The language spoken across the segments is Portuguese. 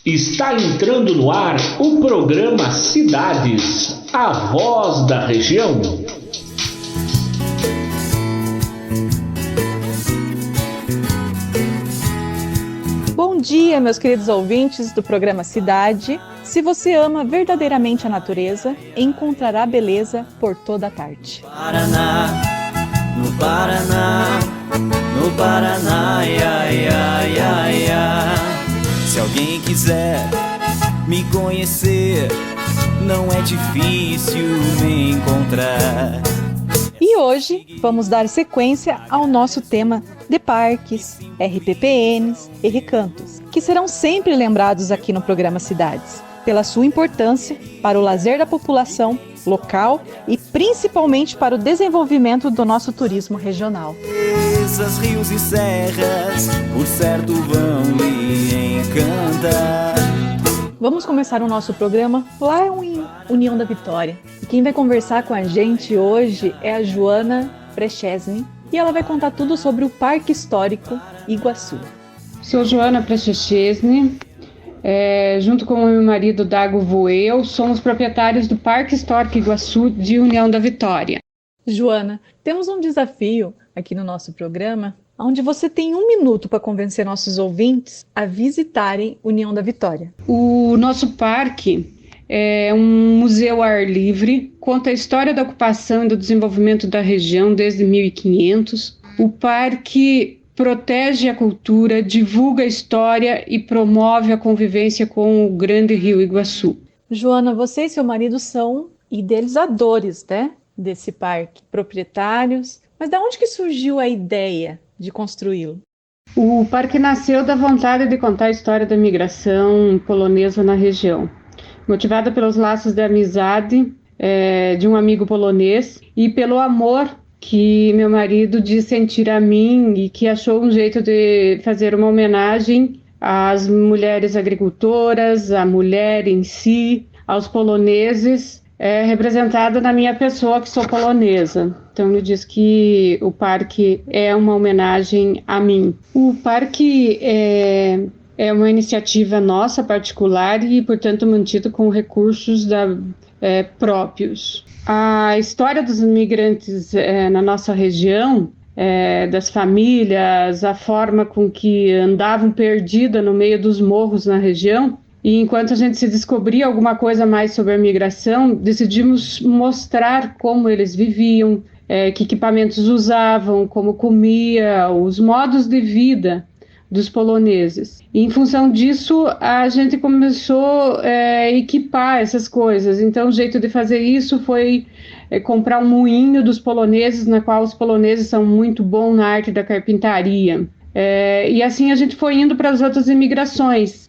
Está entrando no ar o programa Cidades, a voz da região. Bom dia, meus queridos ouvintes do programa Cidade. Se você ama verdadeiramente a natureza, encontrará beleza por toda a tarde. No Paraná, ia, ia, ia, ia. Se alguém quiser me conhecer, não é difícil me encontrar. E hoje vamos dar sequência ao nosso tema de parques, RPPNs e recantos, que serão sempre lembrados aqui no programa Cidades, pela sua importância para o lazer da população local e principalmente para o desenvolvimento do nosso turismo regional. Esses rios e serras, por certo, vão lhe encantar. Vamos começar o nosso programa lá em União da Vitória. E quem vai conversar com a gente hoje é a Joana Prechesny e ela vai contar tudo sobre o Parque Histórico Iguaçu. Sou Joana Prechesny. Junto com o meu marido Dago Voeu, somos proprietários do Parque Histórico Iguaçu de União da Vitória. Joana, temos um desafio aqui no nosso programa, onde você tem 1 minuto para convencer nossos ouvintes a visitarem União da Vitória. O nosso parque é um museu ao ar livre, conta a história da ocupação e do desenvolvimento da região desde 1500. O parque protege a cultura, divulga a história e promove a convivência com o grande rio Iguaçu. Joana, você e seu marido são idealizadores, né, desse parque, proprietários. Mas de onde que surgiu a ideia de construí-lo? O parque nasceu da vontade de contar a história da migração polonesa na região, motivada pelos laços de amizade de um amigo polonês e pelo amor que meu marido diz sentir a mim e que achou um jeito de fazer uma homenagem às mulheres agricultoras, à mulher em si, aos poloneses, representada na minha pessoa, que sou polonesa. Então ele diz que o parque é uma homenagem a mim. O parque é uma iniciativa nossa particular e, portanto, mantido com recursos próprios. A história dos imigrantes na nossa região, das famílias, a forma com que andavam perdida no meio dos morros na região, e enquanto a gente se descobria alguma coisa mais sobre a migração, decidimos mostrar como eles viviam, que equipamentos usavam, como comia, os modos de vida dos poloneses. E, em função disso, a gente começou a equipar essas coisas. Então, o jeito de fazer isso foi comprar um moinho dos poloneses, na qual os poloneses são muito bons na arte da carpintaria. E assim a gente foi indo para as outras imigrações.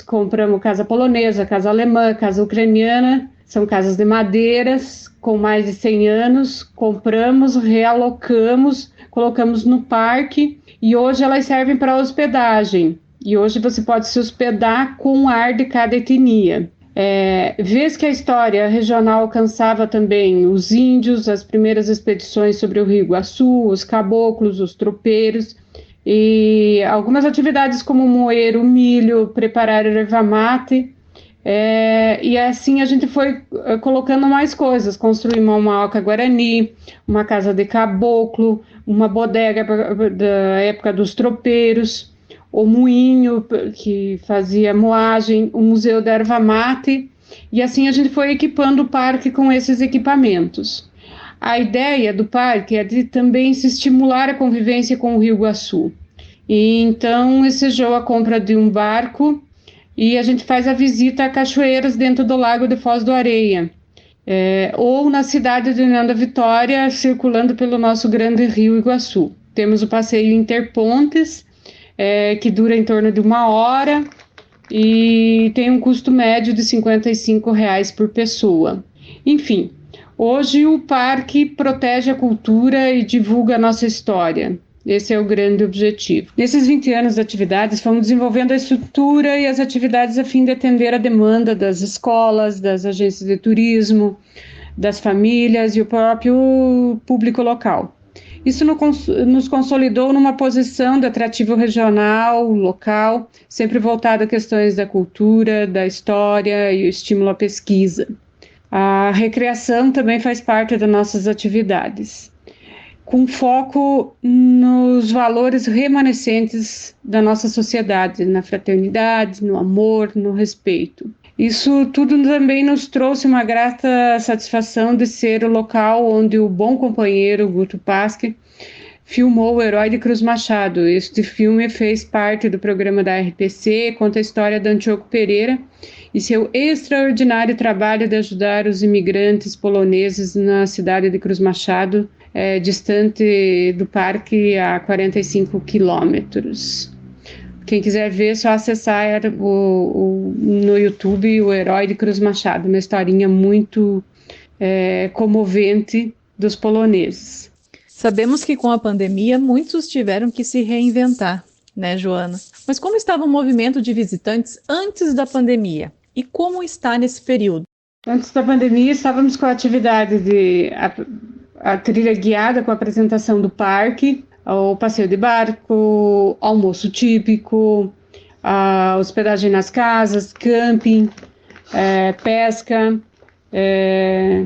Compramos casa polonesa, casa alemã, casa ucraniana, são casas de madeiras com mais de 100 anos, compramos, realocamos, colocamos no parque e hoje elas servem para hospedagem. E hoje você pode se hospedar com o ar de cada etnia. Vez que a história regional alcançava também os índios, as primeiras expedições sobre o Rio Iguaçu, os caboclos, os tropeiros, e algumas atividades como moer o milho, preparar erva mate, e assim a gente foi colocando mais coisas, construímos uma oca guarani, uma casa de caboclo, uma bodega da época dos tropeiros, o moinho que fazia moagem, o museu da erva mate, e assim a gente foi equipando o parque com esses equipamentos. A ideia do parque é de também se estimular a convivência com o Rio Iguaçu. E então ensejou a compra de um barco e a gente faz a visita a cachoeiras dentro do Lago de Foz do Areia, ou na cidade de União da Vitória, circulando pelo nosso grande Rio Iguaçu. Temos o passeio Interpontes, que dura em torno de 1 hora e tem um custo médio de R$ 55 por pessoa. Enfim, hoje o parque protege a cultura e divulga a nossa história. Esse é o grande objetivo. Nesses 20 anos de atividades, fomos desenvolvendo a estrutura e as atividades a fim de atender a demanda das escolas, das agências de turismo, das famílias e o próprio público local. Isso nos consolidou numa posição de atrativo regional, local, sempre voltado a questões da cultura, da história e o estímulo à pesquisa. A recreação também faz parte das nossas atividades, com foco nos valores remanescentes da nossa sociedade, na fraternidade, no amor, no respeito. Isso tudo também nos trouxe uma grata satisfação de ser o local onde o bom companheiro Guto Pasque filmou O Herói de Cruz Machado. Este filme fez parte do programa da RPC, conta a história de Antioco Pereira e seu extraordinário trabalho de ajudar os imigrantes poloneses na cidade de Cruz Machado, distante do parque a 45 quilômetros. Quem quiser ver, é só acessar no YouTube O Herói de Cruz Machado, uma historinha muito comovente dos poloneses. Sabemos que com a pandemia muitos tiveram que se reinventar, né, Joana? Mas como estava o movimento de visitantes antes da pandemia? E como está nesse período? Antes da pandemia, estávamos com a atividade de a trilha guiada com a apresentação do parque, o passeio de barco, almoço típico, a hospedagem nas casas, camping, pesca.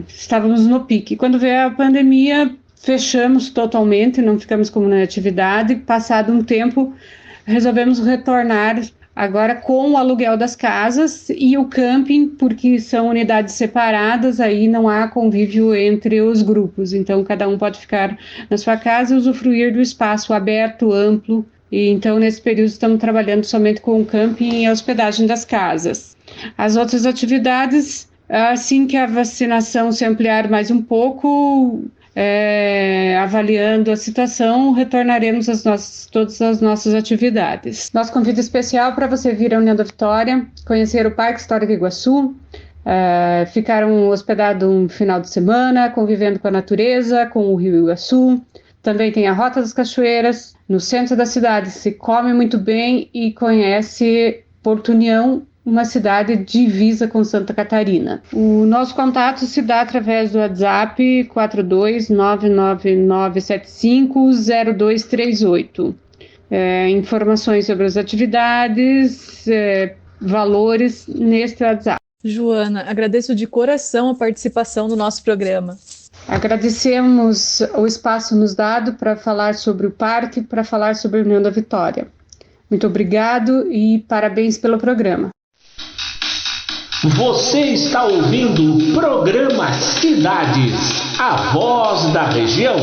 Estávamos no pique. Quando veio a pandemia, fechamos totalmente, não ficamos como na atividade. Passado um tempo, resolvemos retornar agora com o aluguel das casas e o camping, porque são unidades separadas, aí não há convívio entre os grupos. Então, cada um pode ficar na sua casa e usufruir do espaço aberto, amplo. E, então, nesse período, estamos trabalhando somente com o camping e a hospedagem das casas. As outras atividades, assim que a vacinação se ampliar mais um pouco, avaliando a situação, retornaremos todas as nossas atividades. Nosso convite especial para você vir à União da Vitória, conhecer o Parque Histórico Iguaçu, ficar hospedado um final de semana, convivendo com a natureza, com o Rio Iguaçu. Também tem a Rota das Cachoeiras, no centro da cidade. Se come muito bem e conhece Porto União, uma cidade divisa com Santa Catarina. O nosso contato se dá através do WhatsApp 42999750238. Informações sobre as atividades, valores neste WhatsApp. Joana, agradeço de coração a participação no nosso programa. Agradecemos o espaço nos dado para falar sobre o parque, para falar sobre a União da Vitória. Muito obrigado e parabéns pelo programa. Você está ouvindo o programa Cidades, a voz da região.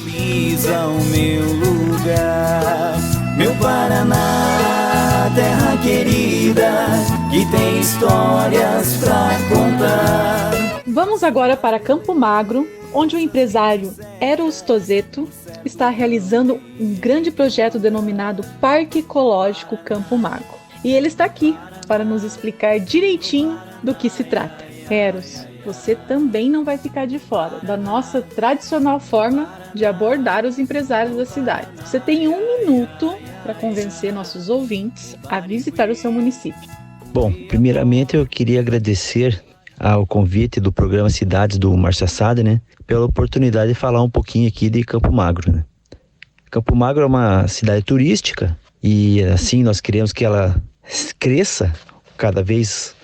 Lisa, o meu lugar, meu Paraná, terra querida, que tem histórias pra contar. Vamos agora para Campo Magro, onde o empresário Eros Tozeto está realizando um grande projeto denominado Parque Ecológico Campo Magro. E ele está aqui para nos explicar direitinho do que se trata. Eros, você também não vai ficar de fora da nossa tradicional forma de abordar os empresários da cidade. Você tem 1 minuto para convencer nossos ouvintes a visitar o seu município. Bom, primeiramente eu queria agradecer ao convite do programa Cidades do Márcio Assad, né, pela oportunidade de falar um pouquinho aqui de Campo Magro, né. Campo Magro é uma cidade turística e assim nós queremos que ela cresça cada vez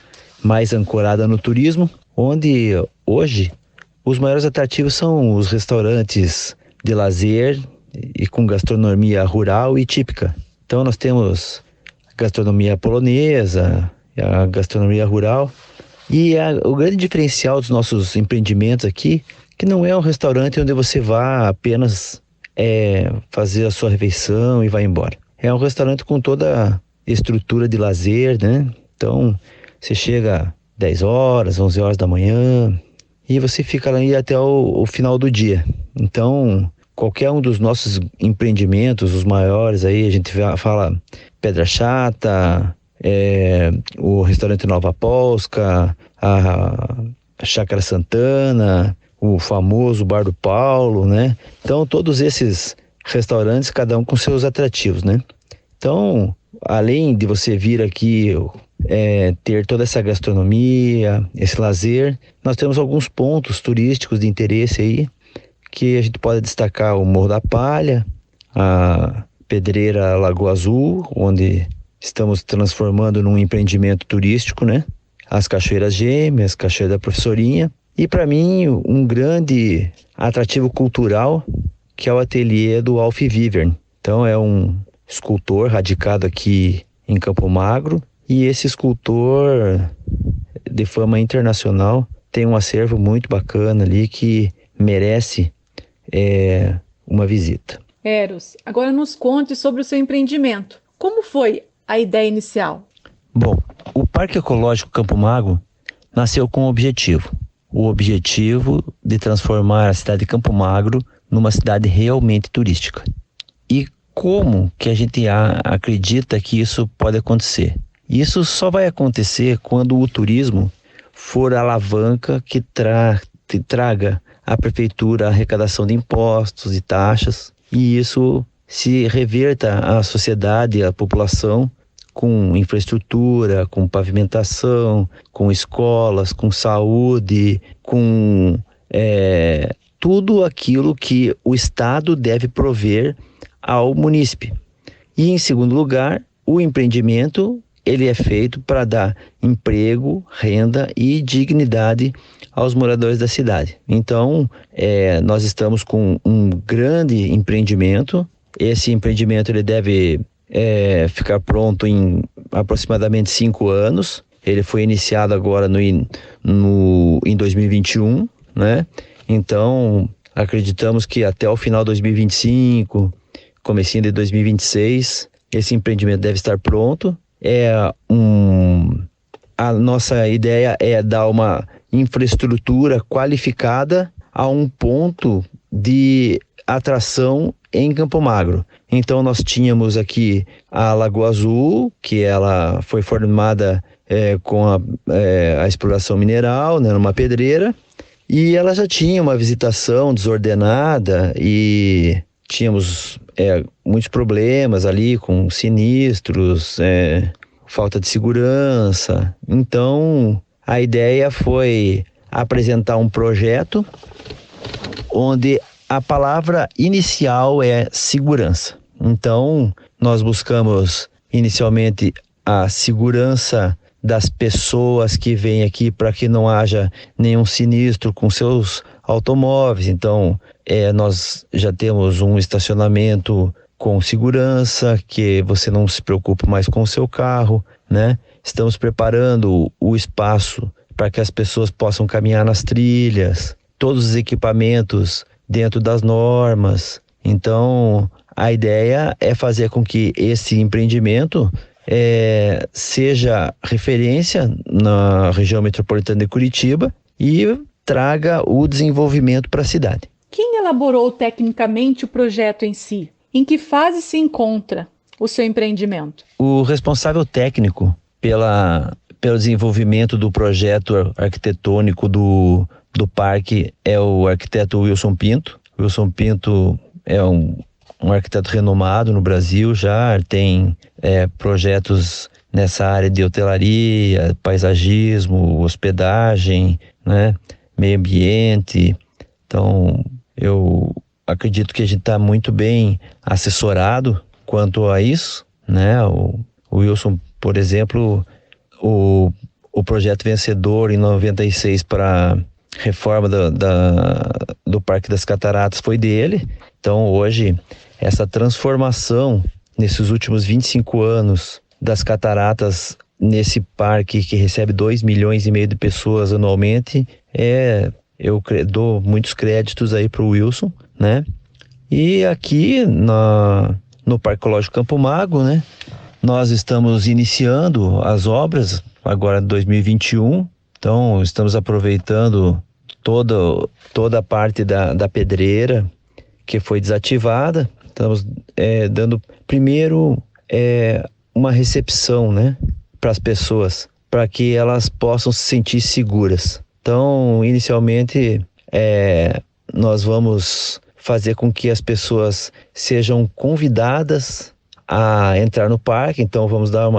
mais ancorada no turismo, onde hoje os maiores atrativos são os restaurantes de lazer e com gastronomia rural e típica. Então nós temos a gastronomia polonesa, a gastronomia rural e o grande diferencial dos nossos empreendimentos aqui, que não é um restaurante onde você vá apenas fazer a sua refeição e vai embora. É um restaurante com toda estrutura de lazer, né? Então, você chega 10 horas, 11 horas da manhã e você fica ali até o final do dia. Então, qualquer um dos nossos empreendimentos, os maiores aí, a gente fala Pedra Chata, o restaurante Nova Polska, a Chácara Santana, o famoso Bar do Paulo, né? Então, todos esses restaurantes, cada um com seus atrativos, né? Então, além de você vir aqui ter toda essa gastronomia, esse lazer, nós temos alguns pontos turísticos de interesse aí, que a gente pode destacar o Morro da Palha, a Pedreira Lagoa Azul, onde estamos transformando num empreendimento turístico, né? As Cachoeiras Gêmeas, Cachoeira da Professorinha, e para mim um grande atrativo cultural, que é o ateliê do Alf Wivern. Então é um escultor radicado aqui em Campo Magro, e esse escultor de fama internacional tem um acervo muito bacana ali que merece uma visita. Eros, agora nos conte sobre o seu empreendimento. Como foi a ideia inicial? Bom, o Parque Ecológico Campo Magro nasceu com um objetivo. O objetivo de transformar a cidade de Campo Magro numa cidade realmente turística. E como que a gente acredita que isso pode acontecer? Isso só vai acontecer quando o turismo for a alavanca que traga à prefeitura a arrecadação de impostos e taxas, e isso se reverta à sociedade, à população, com infraestrutura, com pavimentação, com escolas, com saúde, com tudo aquilo que o Estado deve prover ao munícipe. E, em segundo lugar, o empreendimento ele é feito para dar emprego, renda e dignidade aos moradores da cidade. Então, nós estamos com um grande empreendimento. Esse empreendimento ele deve ficar pronto em aproximadamente 5 anos. Ele foi iniciado agora em 2021, né? Então, acreditamos que até o final de 2025, comecinho de 2026, esse empreendimento deve estar pronto. A nossa ideia é dar uma infraestrutura qualificada a um ponto de atração em Campo Magro. Então nós tínhamos aqui a Lagoa Azul, que ela foi formada com a exploração mineral, né, numa pedreira, e ela já tinha uma visitação desordenada e tínhamos muitos problemas ali com sinistros, falta de segurança. Então a ideia foi apresentar um projeto onde a palavra inicial é segurança. Então nós buscamos inicialmente a segurança das pessoas que vêm aqui para que não haja nenhum sinistro com seus automóveis. Então nós já temos um estacionamento com segurança, que você não se preocupa mais com o seu carro, né? Estamos preparando o espaço para que as pessoas possam caminhar nas trilhas, todos os equipamentos dentro das normas. Então a ideia é fazer com que esse empreendimento seja referência na região metropolitana de Curitiba e traga o desenvolvimento para a cidade. Quem elaborou tecnicamente o projeto em si? Em que fase se encontra o seu empreendimento? O responsável técnico pelo desenvolvimento do projeto arquitetônico do parque é o arquiteto Wilson Pinto. Wilson Pinto é um arquiteto renomado no Brasil, já tem projetos nessa área de hotelaria, paisagismo, hospedagem, né, meio ambiente. Então, eu acredito que a gente está muito bem assessorado quanto a isso, né? O Wilson, por exemplo, o projeto vencedor em 96 para reforma do Parque das Cataratas foi dele. Então hoje essa transformação nesses últimos 25 anos das cataratas nesse parque que recebe 2,5 milhões de pessoas anualmente, eu dou muitos créditos aí para o Wilson, né? E aqui no Parque Ecológico Campo Magro, né, nós estamos iniciando as obras agora em 2021. Então estamos aproveitando toda a parte da pedreira que foi desativada. Estamos dando primeiro uma recepção, né, para as pessoas, para que elas possam se sentir seguras. Então, inicialmente, nós vamos fazer com que as pessoas sejam convidadas a entrar no parque. Então, vamos dar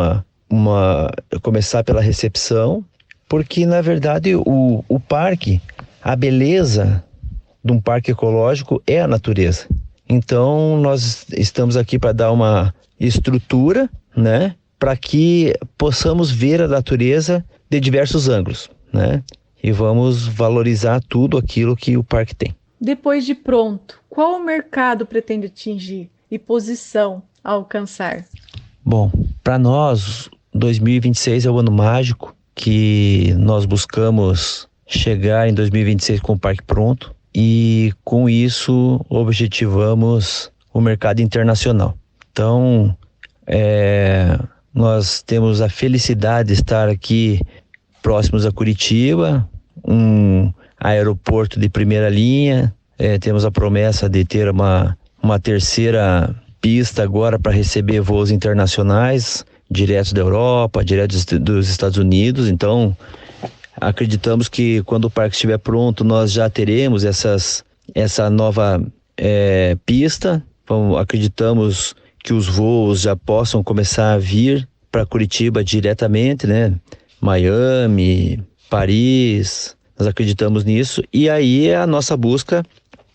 começar pela recepção, porque, na verdade, o parque, a beleza de um parque ecológico é a natureza. Então, nós estamos aqui para dar uma estrutura, né, para que possamos ver a natureza de diversos ângulos, né, e vamos valorizar tudo aquilo que o parque tem. Depois de pronto, qual o mercado pretende atingir e posição a alcançar? Bom, para nós, 2026 é o ano mágico que nós buscamos chegar em 2026 com o parque pronto e com isso objetivamos o mercado internacional. Então, nós temos a felicidade de estar aqui próximos a Curitiba, um aeroporto de primeira linha, temos a promessa de ter uma terceira pista agora para receber voos internacionais, diretos da Europa, diretos dos Estados Unidos. Então, acreditamos que quando o parque estiver pronto, nós já teremos essa nova pista. Acreditamos que os voos já possam começar a vir para Curitiba diretamente, né? Miami, Paris, nós acreditamos nisso. E aí é a nossa busca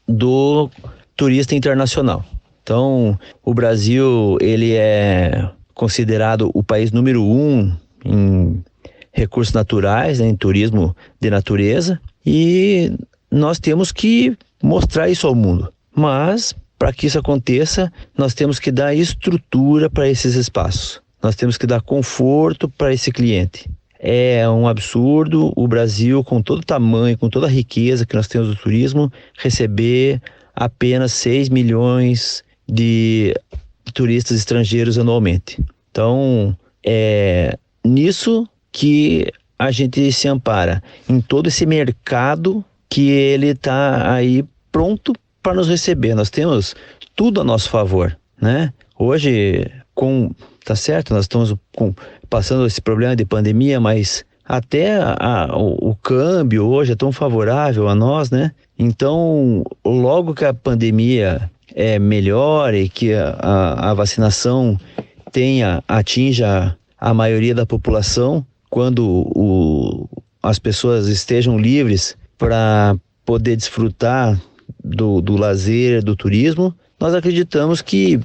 do turista internacional. Então, o Brasil, ele é considerado o país número 1 em recursos naturais, né, em turismo de natureza, e nós temos que mostrar isso ao mundo. Mas, para que isso aconteça, nós temos que dar estrutura para esses espaços. Nós temos que dar conforto para esse cliente. É um absurdo o Brasil, com todo o tamanho, com toda a riqueza que nós temos do turismo, receber apenas 6 milhões de turistas estrangeiros anualmente. Então, é nisso que a gente se ampara, em todo esse mercado que ele está aí pronto para nos receber. Nós temos tudo a nosso favor, né? Hoje, tá certo, nós estamos passando esse problema de pandemia, mas até o câmbio hoje é tão favorável a nós, né? Então, logo que a pandemia melhore, que a vacinação atinja a maioria da população, quando as pessoas estejam livres para poder desfrutar do lazer, do turismo, nós acreditamos que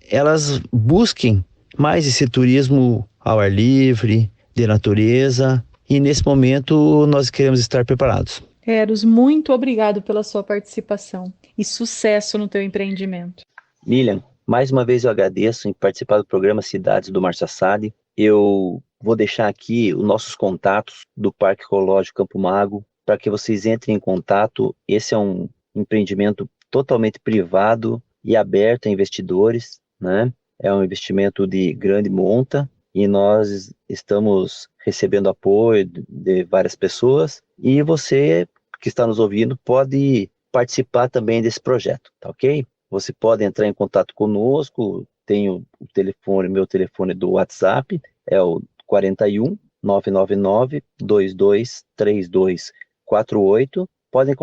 elas busquem mais esse turismo ao ar livre, de natureza, e nesse momento nós queremos estar preparados. Eros, muito obrigado pela sua participação e sucesso no teu empreendimento. Lilian, mais uma vez eu agradeço em participar do programa Cidades do Márcio Assad. Eu vou deixar aqui os nossos contatos do Parque Ecológico Campo Mago para que vocês entrem em contato. Esse é um empreendimento totalmente privado e aberto a investidores, né? É um investimento de grande monta e nós estamos recebendo apoio de várias pessoas, e você que está nos ouvindo pode participar também desse projeto, tá ok? Você pode entrar em contato conosco, tenho o telefone, meu telefone do WhatsApp, é o 41 999 223248. Pode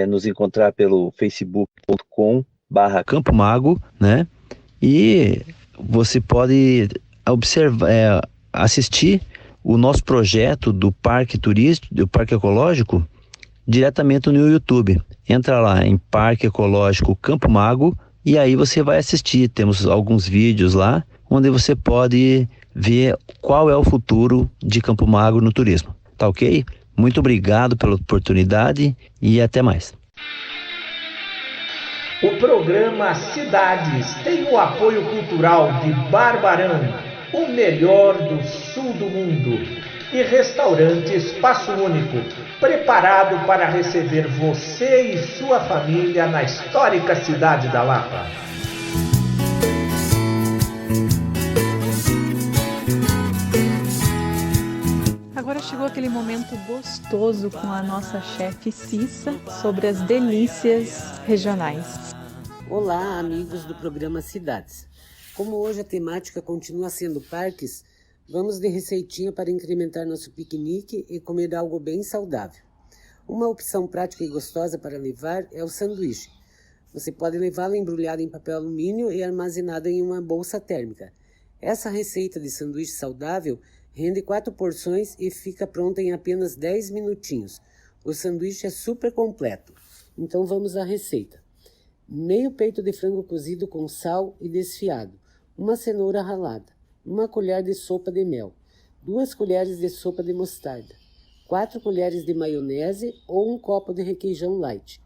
nos encontrar pelo facebook.com/Campo Mago, né? E você pode assistir o nosso projeto do Parque Turístico, do Parque Ecológico, diretamente no YouTube. Entra lá em Parque Ecológico Campo Mago e aí você vai assistir. Temos alguns vídeos lá onde você pode ver qual é o futuro de Campo Mago no turismo. Tá ok? Muito obrigado pela oportunidade e até mais. O programa Cidades tem o apoio cultural de Barbarã, o melhor do sul do mundo, e Restaurante Espaço Único, preparado para receber você e sua família na histórica cidade da Lapa. Agora chegou aquele momento gostoso com a nossa chefe Cissa sobre as delícias regionais. Olá, amigos do programa Cidades. Como hoje a temática continua sendo parques, vamos de receitinha para incrementar nosso piquenique e comer algo bem saudável. Uma opção prática e gostosa para levar é o sanduíche. Você pode levá-lo embrulhado em papel alumínio e armazenado em uma bolsa térmica. Essa receita de sanduíche saudável rende 4 porções e fica pronta em apenas 10 minutinhos. O sanduíche é super completo. Então vamos à receita. Meio peito de frango cozido com sal e desfiado, uma cenoura ralada, uma colher de sopa de mel, 2 colheres de sopa de mostarda, 4 colheres de maionese ou um copo de requeijão light.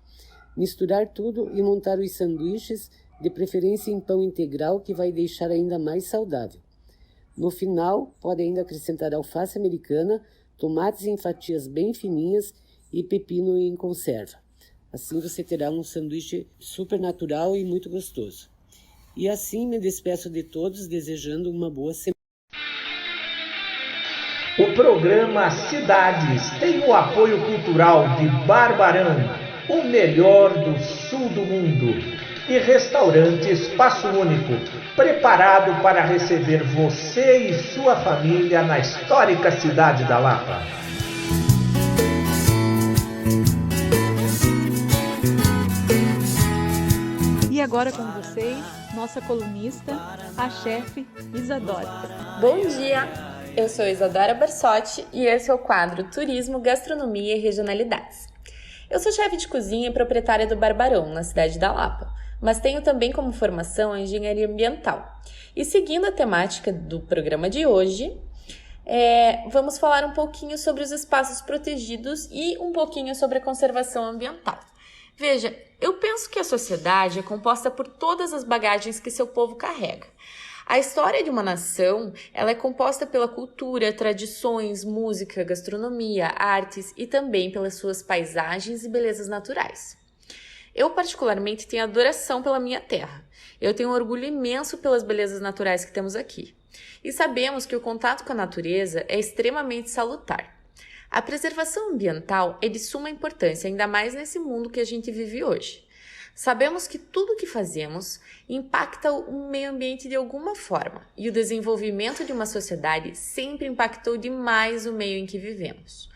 Misturar tudo e montar os sanduíches, de preferência em pão integral, que vai deixar ainda mais saudável. No final, pode ainda acrescentar alface americana, tomates em fatias bem fininhas e pepino em conserva. Assim você terá um sanduíche super natural e muito gostoso. E assim me despeço de todos, desejando uma boa semana. O programa Cidades tem o apoio cultural de Barbarã, o melhor do sul do mundo, e Restaurante Espaço Único, preparado para receber você e sua família na histórica cidade da Lapa. E agora com vocês, nossa colunista, a chefe Isadora. Bom dia! Eu sou Isadora Barsotti e esse é o quadro Turismo, Gastronomia e Regionalidades. Eu sou chefe de cozinha e proprietária do Barbarão, na cidade da Lapa, mas tenho também como formação a engenharia ambiental. E seguindo a temática do programa de hoje, vamos falar um pouquinho sobre os espaços protegidos e um pouquinho sobre a conservação ambiental. Veja, eu penso que a sociedade é composta por todas as bagagens que seu povo carrega. A história de uma nação, ela é composta pela cultura, tradições, música, gastronomia, artes e também pelas suas paisagens e belezas naturais. Eu particularmente tenho adoração pela minha terra. Eu tenho um orgulho imenso pelas belezas naturais que temos aqui. E sabemos que o contato com a natureza é extremamente salutar. A preservação ambiental é de suma importância, ainda mais nesse mundo que a gente vive hoje. Sabemos que tudo o que fazemos impacta o meio ambiente de alguma forma, e o desenvolvimento de uma sociedade sempre impactou demais o meio em que vivemos.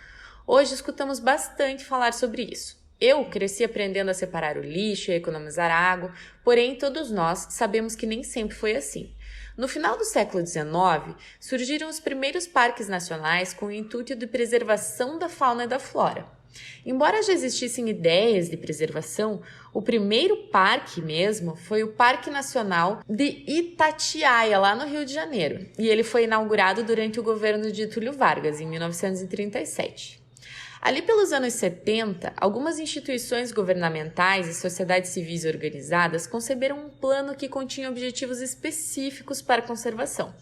Hoje escutamos bastante falar sobre isso. Eu cresci aprendendo a separar o lixo e a economizar água, porém todos nós sabemos que nem sempre foi assim. No final do século XIX, surgiram os primeiros parques nacionais com o intuito de preservação da fauna e da flora. Embora já existissem ideias de preservação, o primeiro parque mesmo foi o Parque Nacional de Itatiaia, lá no Rio de Janeiro, e ele foi inaugurado durante o governo de Getúlio Vargas, em 1937. Ali pelos anos 70, algumas instituições governamentais e sociedades civis organizadas conceberam um plano que continha objetivos específicos para a conservação.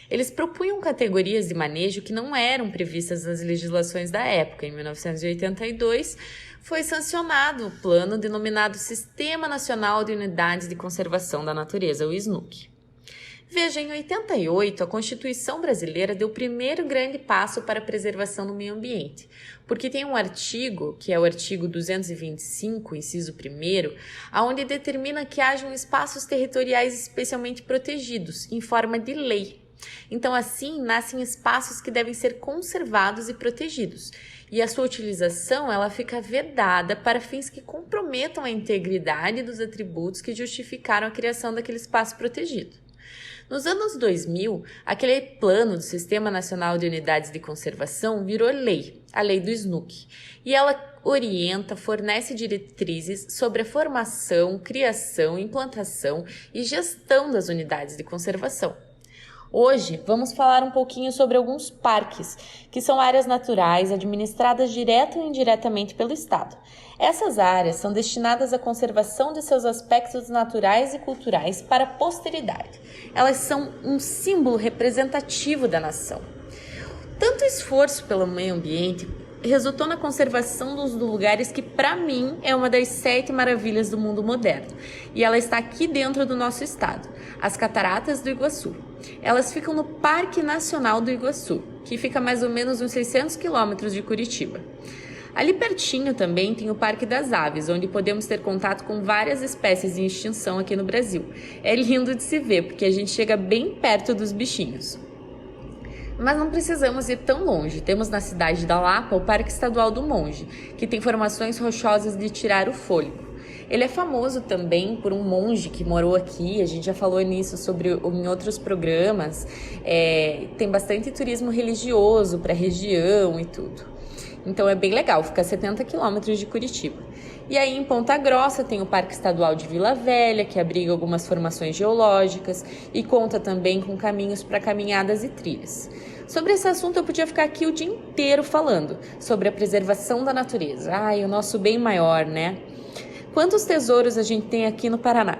Eles propunham categorias de manejo que não eram previstas nas legislações da época. Em 1982, foi sancionado o plano denominado Sistema Nacional de Unidades de Conservação da Natureza, o SNUC. Veja, em 88, a Constituição brasileira deu o primeiro grande passo para a preservação do meio ambiente, porque tem um artigo, que é o artigo 225, inciso 1º, onde determina que hajam espaços territoriais especialmente protegidos, em forma de lei. Então, assim, nascem espaços que devem ser conservados e protegidos, e a sua utilização ela fica vedada para fins que comprometam a integridade dos atributos que justificaram a criação daquele espaço protegido. Nos anos 2000, aquele plano do Sistema Nacional de Unidades de Conservação virou lei, a lei do SNUC, e ela orienta, fornece diretrizes sobre a formação, criação, implantação e gestão das unidades de conservação. Hoje, vamos falar um pouquinho sobre alguns parques, que são áreas naturais administradas direta ou indiretamente pelo Estado. Essas áreas são destinadas à conservação de seus aspectos naturais e culturais para a posteridade. Elas são um símbolo representativo da nação. Tanto esforço pelo meio ambiente resultou na conservação dos lugares que, para mim, é uma das 7 maravilhas do mundo moderno. E ela está aqui dentro do nosso estado, as Cataratas do Iguaçu. Elas ficam no Parque Nacional do Iguaçu, que fica a mais ou menos uns 600 quilômetros de Curitiba. Ali pertinho também tem o Parque das Aves, onde podemos ter contato com várias espécies em extinção aqui no Brasil. É lindo de se ver, porque a gente chega bem perto dos bichinhos. Mas não precisamos ir tão longe. Temos na cidade da Lapa o Parque Estadual do Monge, que tem formações rochosas de tirar o fôlego. Ele é famoso também por um monge que morou aqui, a gente já falou nisso em outros programas. Tem bastante turismo religioso para a região e tudo. Então é bem legal, fica a 70 quilômetros de Curitiba. E aí em Ponta Grossa tem o Parque Estadual de Vila Velha, que abriga algumas formações geológicas e conta também com caminhos para caminhadas e trilhas. Sobre esse assunto eu podia ficar aqui o dia inteiro falando, sobre a preservação da natureza. Ai, o nosso bem maior, né? Quantos tesouros a gente tem aqui no Paraná?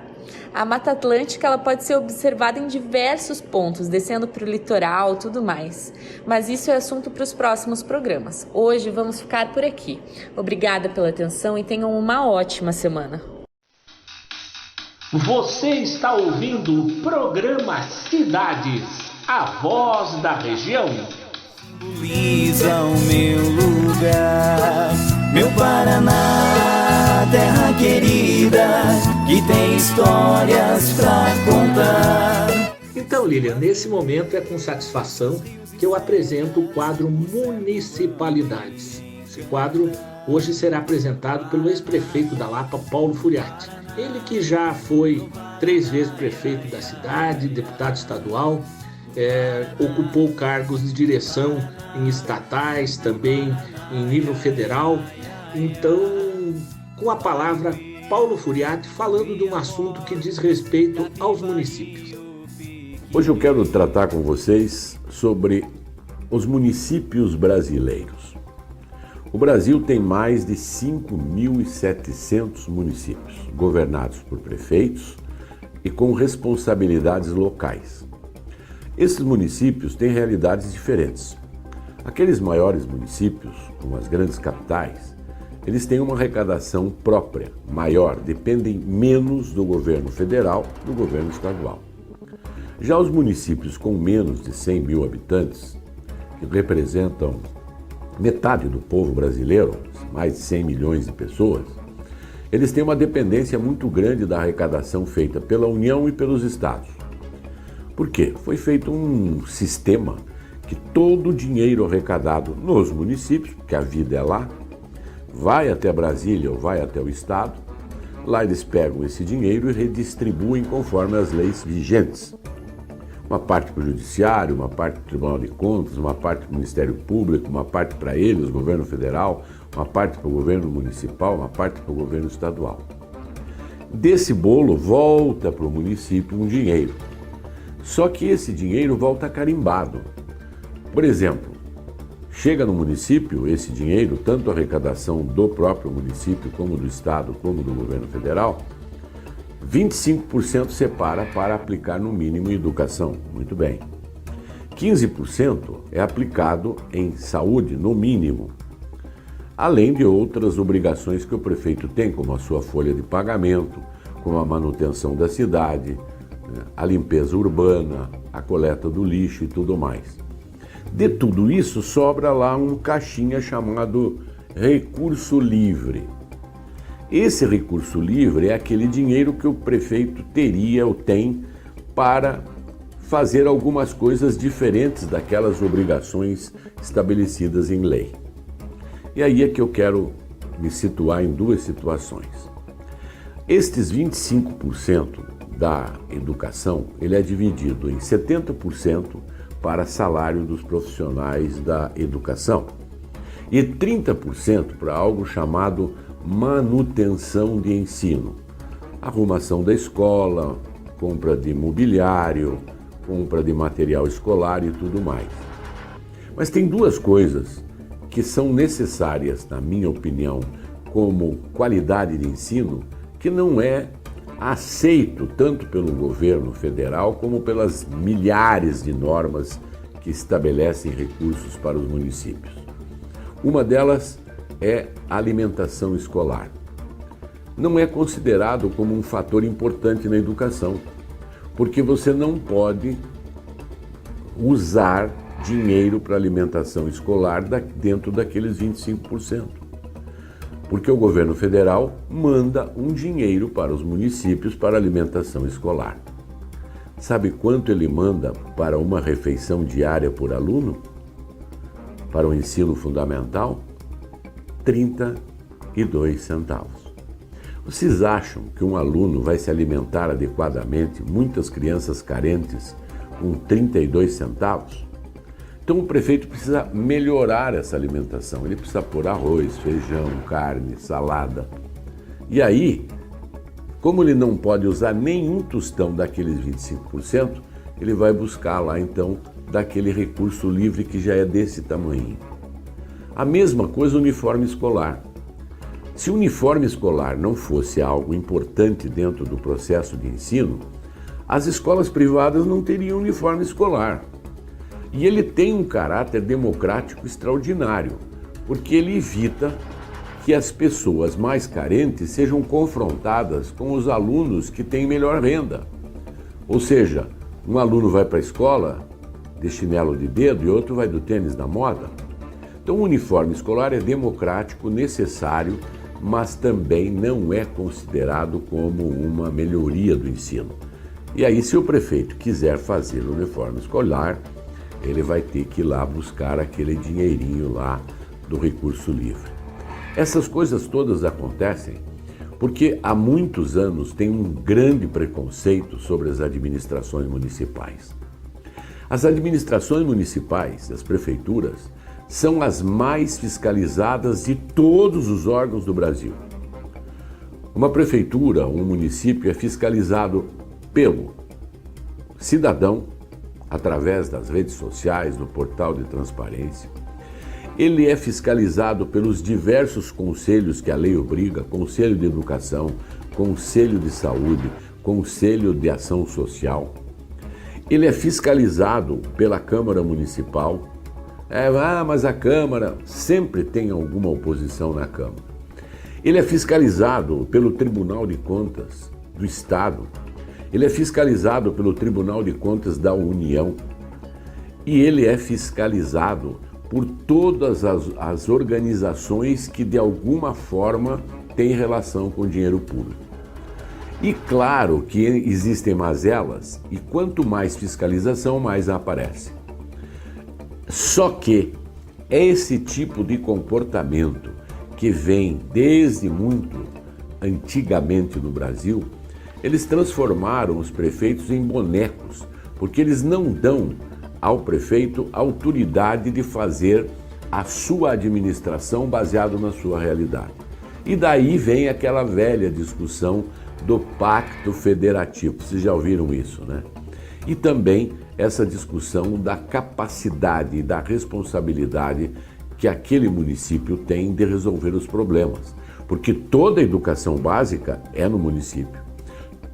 A Mata Atlântica ela pode ser observada em diversos pontos, descendo para o litoral, tudo mais. Mas isso é assunto para os próximos programas. Hoje vamos ficar por aqui. Obrigada pela atenção e tenham uma ótima semana. Você está ouvindo o programa Cidades, a voz da região. Simboliza o meu lugar, meu Paraná, terra querida, que tem histórias pra contar. Então, Lilian, nesse momento é com satisfação que eu apresento o quadro Municipalidades. Esse quadro hoje será apresentado pelo ex-prefeito da Lapa, Paulo Furiati. Ele que já foi 3 vezes prefeito da cidade, deputado estadual, ocupou cargos de direção em estatais, também em nível federal. Então, com a palavra, Paulo Furiati falando de um assunto que diz respeito aos municípios. Hoje eu quero tratar com vocês sobre os municípios brasileiros. O Brasil tem mais de 5.700 municípios, governados por prefeitos e com responsabilidades locais. Esses municípios têm realidades diferentes. Aqueles maiores municípios, como as grandes capitais, eles têm uma arrecadação própria, maior, dependem menos do governo federal do governo estadual. Já os municípios com menos de 100 mil habitantes, que representam metade do povo brasileiro, mais de 100 milhões de pessoas, eles têm uma dependência muito grande da arrecadação feita pela União e pelos estados. Por quê? Foi feito um sistema que todo o dinheiro arrecadado nos municípios, porque a vida é lá, vai até Brasília ou vai até o estado, lá eles pegam esse dinheiro e redistribuem conforme as leis vigentes. Uma parte para o Judiciário, uma parte para o Tribunal de Contas, uma parte para o Ministério Público, uma parte para eles, o governo federal, uma parte para o governo municipal, uma parte para o governo estadual. Desse bolo volta para o município um dinheiro. Só que esse dinheiro volta carimbado. Por exemplo, chega no município esse dinheiro, tanto a arrecadação do próprio município, como do estado, como do governo federal, 25% separa para aplicar no mínimo em educação. Muito bem. 15% é aplicado em saúde, no mínimo. Além de outras obrigações que o prefeito tem, como a sua folha de pagamento, como a manutenção da cidade, a limpeza urbana, a coleta do lixo e tudo mais. De tudo isso, sobra lá um caixinha chamado recurso livre. Esse recurso livre é aquele dinheiro que o prefeito teria ou tem para fazer algumas coisas diferentes daquelas obrigações estabelecidas em lei. E aí é que eu quero me situar em 2 situações. Estes 25% da educação, ele é dividido em 70% para salário dos profissionais da educação e 30% para algo chamado manutenção de ensino, arrumação da escola, compra de mobiliário, compra de material escolar e tudo mais. Mas tem 2 coisas que são necessárias, na minha opinião, como qualidade de ensino, que não é aceito tanto pelo governo federal como pelas milhares de normas que estabelecem recursos para os municípios. Uma delas é a alimentação escolar. Não é considerado como um fator importante na educação, porque você não pode usar dinheiro para alimentação escolar dentro daqueles 25%. Porque o governo federal manda um dinheiro para os municípios para alimentação escolar. Sabe quanto ele manda para uma refeição diária por aluno? Para o ensino fundamental? 32 centavos. Vocês acham que um aluno vai se alimentar adequadamente, muitas crianças carentes, com 32 centavos? Então o prefeito precisa melhorar essa alimentação, ele precisa pôr arroz, feijão, carne, salada. E aí, como ele não pode usar nenhum tostão daqueles 25%, ele vai buscar lá então daquele recurso livre que já é desse tamanho. A mesma coisa o uniforme escolar. Se o uniforme escolar não fosse algo importante dentro do processo de ensino, as escolas privadas não teriam uniforme escolar. E ele tem um caráter democrático extraordinário, porque ele evita que as pessoas mais carentes sejam confrontadas com os alunos que têm melhor renda. Ou seja, um aluno vai para a escola de chinelo de dedo e outro vai do tênis da moda. Então o uniforme escolar é democrático, necessário, mas também não é considerado como uma melhoria do ensino. E aí, se o prefeito quiser fazer o uniforme escolar, ele vai ter que ir lá buscar aquele dinheirinho lá do recurso livre. Essas coisas todas acontecem porque há muitos anos tem um grande preconceito sobre as administrações municipais. As administrações municipais, as prefeituras, são as mais fiscalizadas de todos os órgãos do Brasil. Uma prefeitura, um município é fiscalizado pelo cidadão, através das redes sociais, no portal de transparência. Ele é fiscalizado pelos diversos conselhos que a lei obriga, Conselho de Educação, Conselho de Saúde, Conselho de Ação Social. Ele é fiscalizado pela Câmara Municipal. Mas a Câmara sempre tem alguma oposição na Câmara. Ele é fiscalizado pelo Tribunal de Contas do Estado. Ele é fiscalizado pelo Tribunal de Contas da União. E ele é fiscalizado por todas as organizações que de alguma forma têm relação com o dinheiro público. E claro que existem mazelas e quanto mais fiscalização, mais aparece. Só que é esse tipo de comportamento que vem desde muito antigamente no Brasil. Eles transformaram os prefeitos em bonecos, porque eles não dão ao prefeito a autoridade de fazer a sua administração baseado na sua realidade. E daí vem aquela velha discussão do pacto federativo, vocês já ouviram isso, né? E também essa discussão da capacidade e da responsabilidade que aquele município tem de resolver os problemas, porque toda a educação básica é no município,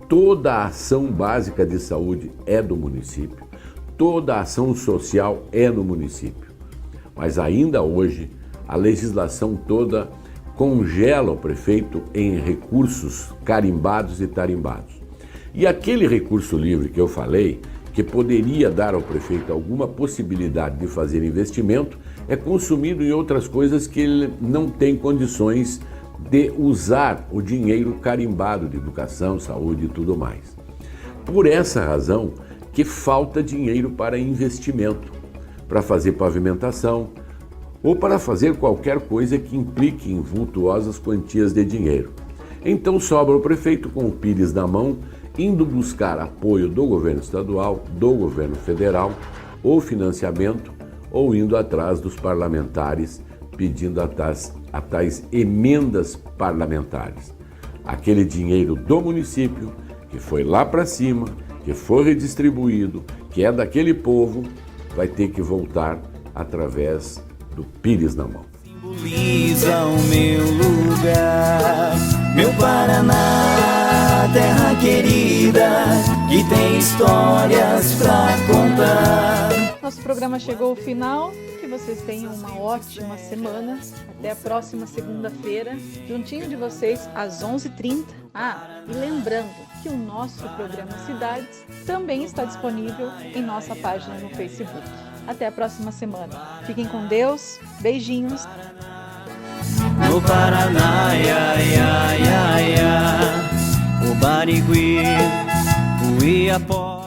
toda a ação básica de saúde é do município, toda a ação social é no município. Mas ainda hoje, a legislação toda congela o prefeito em recursos carimbados e tarimbados. E aquele recurso livre que eu falei, que poderia dar ao prefeito alguma possibilidade de fazer investimento, é consumido em outras coisas que ele não tem condições de usar o dinheiro carimbado de educação, saúde e tudo mais. Por essa razão que falta dinheiro para investimento, para fazer pavimentação ou para fazer qualquer coisa que implique em vultuosas quantias de dinheiro. Então sobra o prefeito com o pires na mão, indo buscar apoio do governo estadual, do governo federal, ou financiamento, ou indo atrás dos parlamentares pedindo a tais emendas parlamentares. Aquele dinheiro do município que foi lá para cima, que foi redistribuído, que é daquele povo, vai ter que voltar através do pires na mão. Simboliza o meu lugar, meu Paraná, terra querida, que tem histórias pra contar. Nosso programa chegou ao final. Que vocês tenham uma ótima semana. Até a próxima segunda-feira, juntinho de vocês às 11h30. E lembrando que o nosso programa Cidades também está disponível em nossa página no Facebook. Até a próxima semana. Fiquem com Deus. Beijinhos. No Paraná, o Barigui, o Iapó.